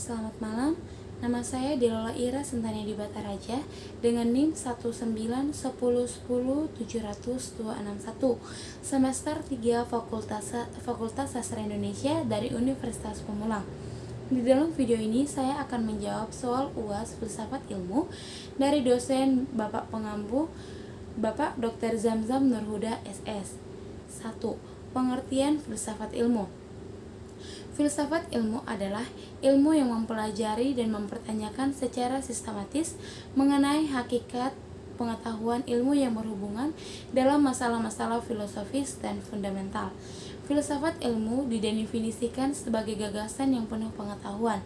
Selamat malam, nama saya Delola Ira Sentani di Bataraja dengan NIM 19101070261, semester 3 Fakultas Sastra Indonesia dari Universitas Pamulang. Di dalam video ini saya akan menjawab soal UAS Filsafat Ilmu dari dosen Bapak Pengampu Bapak Dr. Zamzam Nurhuda SS. 1. Pengertian filsafat ilmu. Filsafat ilmu adalah ilmu yang mempelajari dan mempertanyakan secara sistematis mengenai hakikat pengetahuan ilmu yang berhubungan dalam masalah-masalah filosofis dan fundamental. Filsafat ilmu didefinisikan sebagai gagasan yang penuh pengetahuan.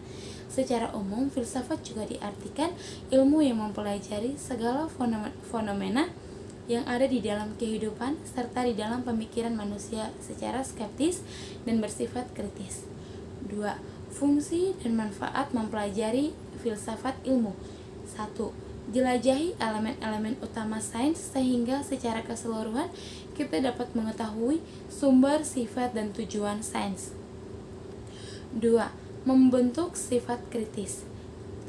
Secara umum, filsafat juga diartikan ilmu yang mempelajari segala fenomena yang ada di dalam kehidupan serta di dalam pemikiran manusia secara skeptis dan bersifat kritis. 2. Fungsi dan manfaat mempelajari filsafat ilmu. 1. Jelajahi elemen-elemen utama sains sehingga secara keseluruhan kita dapat mengetahui sumber, sifat, dan tujuan sains. 2. Membentuk sifat kritis.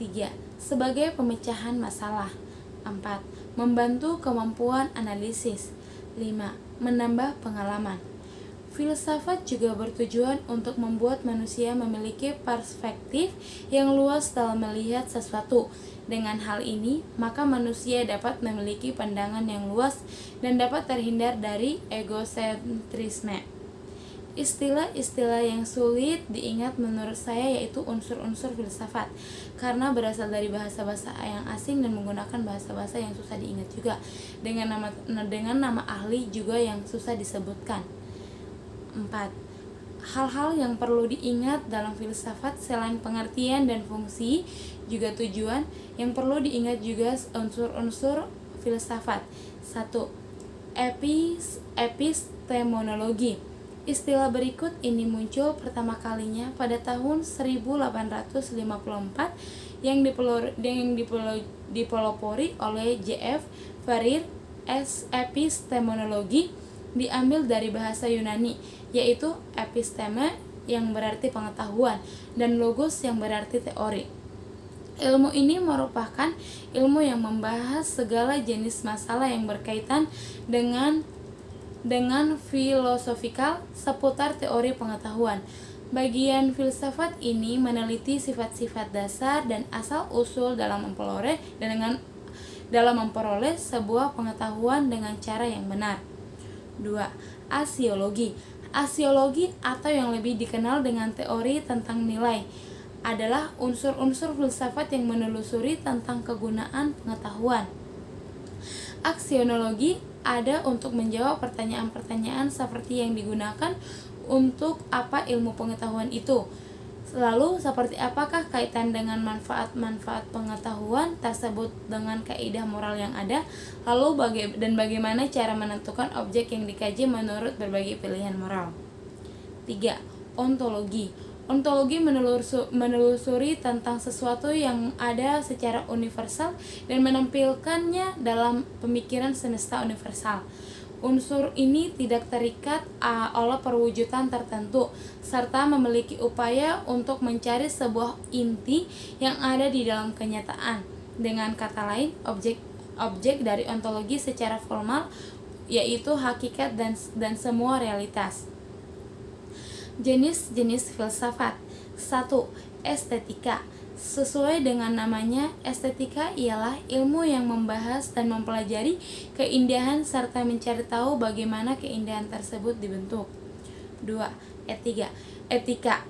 3. Sebagai pemecahan masalah. 4. Membantu kemampuan analisis. 5. Menambah pengalaman. Filsafat juga bertujuan untuk membuat manusia memiliki perspektif yang luas dalam melihat sesuatu. Dengan hal ini, maka manusia dapat memiliki pandangan yang luas dan dapat terhindar dari egosentrisme. Istilah-istilah yang sulit diingat menurut saya yaitu unsur-unsur filsafat, karena berasal dari bahasa-bahasa yang asing dan menggunakan bahasa-bahasa yang susah diingat juga, dengan nama ahli juga yang susah disebutkan. 4. Hal-hal yang perlu diingat dalam filsafat selain pengertian dan fungsi, juga tujuan, yang perlu diingat juga unsur-unsur filsafat. 1. Epistemologi. Istilah berikut ini muncul pertama kalinya pada tahun 1854 yang dipelopori oleh J.F. Ferrier. Epistemologi diambil dari bahasa Yunani, yaitu episteme yang berarti pengetahuan dan logos yang berarti teori. Ilmu ini merupakan ilmu yang membahas segala jenis masalah yang berkaitan dengan filosofikal seputar teori pengetahuan. Bagian filsafat ini meneliti sifat-sifat dasar dan asal-usul dalam memperoleh sebuah pengetahuan dengan cara yang benar. 2. Asiologi. Asiologi atau yang lebih dikenal dengan teori tentang nilai adalah unsur-unsur filsafat yang menelusuri tentang kegunaan pengetahuan. Aksionologi ada untuk menjawab pertanyaan-pertanyaan seperti yang digunakan untuk apa ilmu pengetahuan itu. Lalu, seperti apakah kaitan dengan manfaat-manfaat pengetahuan tersebut dengan kaidah moral yang ada? Lalu, bagaimana cara menentukan objek yang dikaji menurut berbagai pilihan moral? 3. Ontologi. Ontologi menelusuri tentang sesuatu yang ada secara universal dan menampilkannya dalam pemikiran semesta universal. Unsur ini tidak terikat oleh perwujudan tertentu, serta memiliki upaya untuk mencari sebuah inti yang ada di dalam kenyataan. Dengan kata lain, objek dari ontologi secara formal yaitu hakikat dan semua realitas. Jenis-jenis filsafat. 1. Estetika. Sesuai dengan namanya, estetika ialah ilmu yang membahas dan mempelajari keindahan serta mencari tahu bagaimana keindahan tersebut dibentuk. 2. Etika.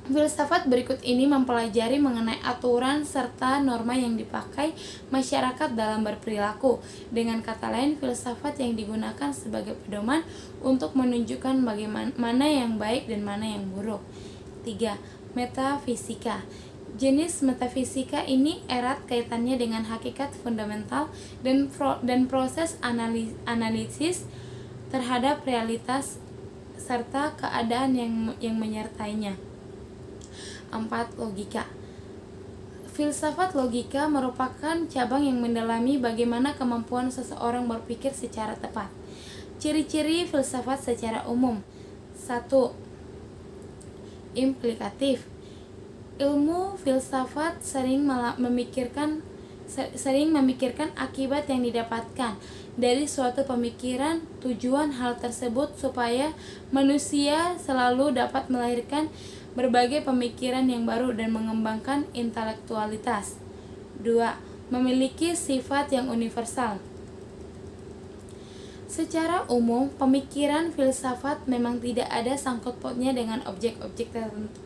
Filsafat berikut ini mempelajari mengenai aturan serta norma yang dipakai masyarakat dalam berperilaku. Dengan kata lain, filsafat yang digunakan sebagai pedoman untuk menunjukkan bagaimana yang baik dan mana yang buruk. 3. Metafisika. Jenis metafisika ini erat kaitannya dengan hakikat fundamental dan proses analisis terhadap realitas serta keadaan yang menyertainya. 4. Logika. Filsafat logika merupakan cabang yang mendalami bagaimana kemampuan seseorang berpikir secara tepat. Ciri-ciri filsafat secara umum. 1. Implikatif. Ilmu filsafat sering memikirkan akibat yang didapatkan dari suatu pemikiran. Tujuan hal tersebut supaya manusia selalu dapat melahirkan berbagai pemikiran yang baru dan mengembangkan intelektualitas. 2. Memiliki sifat yang universal. Secara umum, pemikiran filsafat memang tidak ada sangkut pautnya dengan objek-objek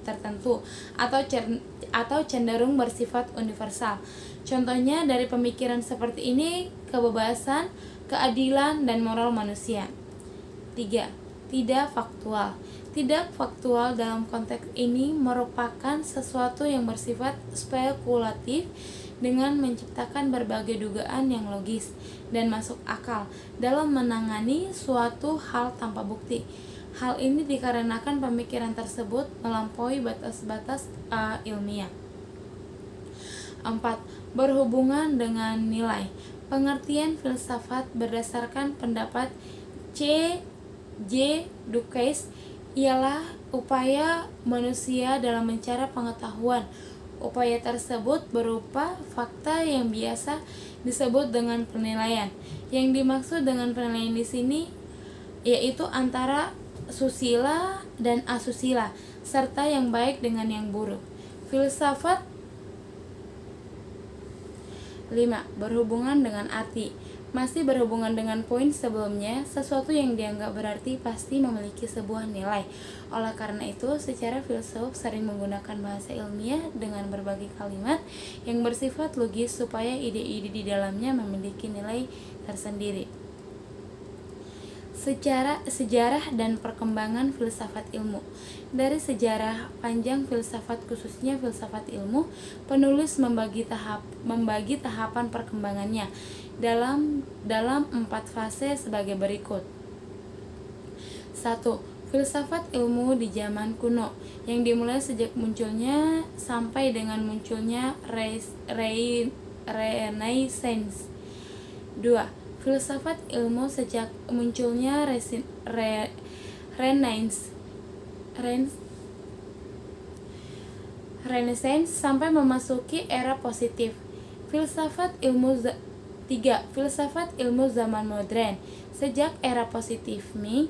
tertentu atau cenderung bersifat universal. Contohnya dari pemikiran seperti ini, kebebasan, keadilan, dan moral manusia. 3. Tidak faktual. Tidak faktual dalam konteks ini merupakan sesuatu yang bersifat spekulatif dengan menciptakan berbagai dugaan yang logis dan masuk akal dalam menangani suatu hal tanpa bukti. Hal ini dikarenakan pemikiran tersebut melampaui batas-batas ilmiah. 4. Berhubungan dengan nilai. Pengertian filsafat berdasarkan pendapat C.J. Dukes ialah upaya manusia dalam mencari pengetahuan. Upaya tersebut berupa fakta yang biasa disebut dengan penilaian. Yang dimaksud dengan penilaian di sini yaitu antara susila dan asusila, serta yang baik dengan yang buruk. Filsafat. 5. Berhubungan dengan arti. Masih berhubungan dengan poin sebelumnya, sesuatu yang dianggap berarti pasti memiliki sebuah nilai. Oleh karena itu, secara filsuf sering menggunakan bahasa ilmiah dengan berbagai kalimat yang bersifat logis supaya ide-ide di dalamnya memiliki nilai tersendiri. Sejarah dan perkembangan filsafat ilmu. Dari sejarah panjang filsafat, khususnya filsafat ilmu, penulis membagi tahapan perkembangannya dalam 4 fase sebagai berikut. 1. Filsafat ilmu di zaman kuno yang dimulai sejak munculnya sampai dengan munculnya Renaissance. 2. Filsafat ilmu sejak munculnya Renaissance sampai memasuki era positif. 3. Filsafat ilmu zaman modern sejak era positifme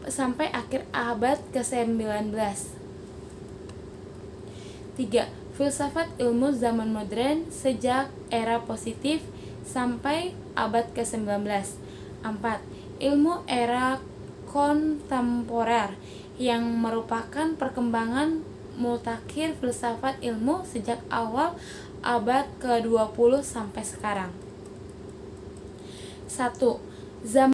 sampai akhir abad ke-19. 3. Filsafat ilmu zaman modern sejak era positif sampai abad ke-19. 4. Ilmu era kontemporer yang merupakan perkembangan mutakhir filsafat ilmu sejak awal abad ke-20 sampai sekarang. 1. Zaman